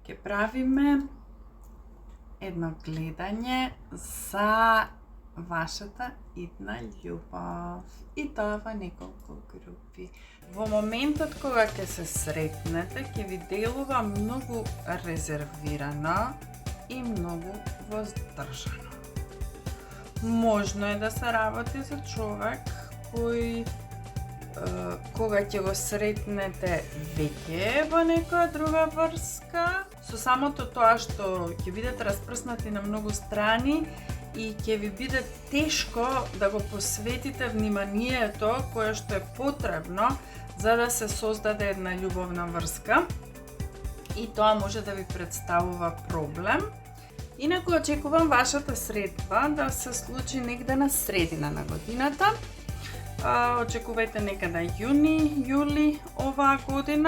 Ќе правиме едно гледање за вашата идна љубов. И тоа во неколку групи. Во моментот кога ќе се сретнете, ќе ви делува многу резервирано и многу воздржано. Можно е да се работи за човек кој кога ќе го сретнете веќе во некоја друга врска, со самото тоа што ќе бидете распрснати на многу страни и ќе ви биде тешко да го посветите вниманието кое што е потребно за да се создаде една љубовна врска, и тоа може да ви представува проблем. Инаку очекувам вашата средба да се случи негде на средина на годината. Очекувајте некаде јуни, јули оваа година.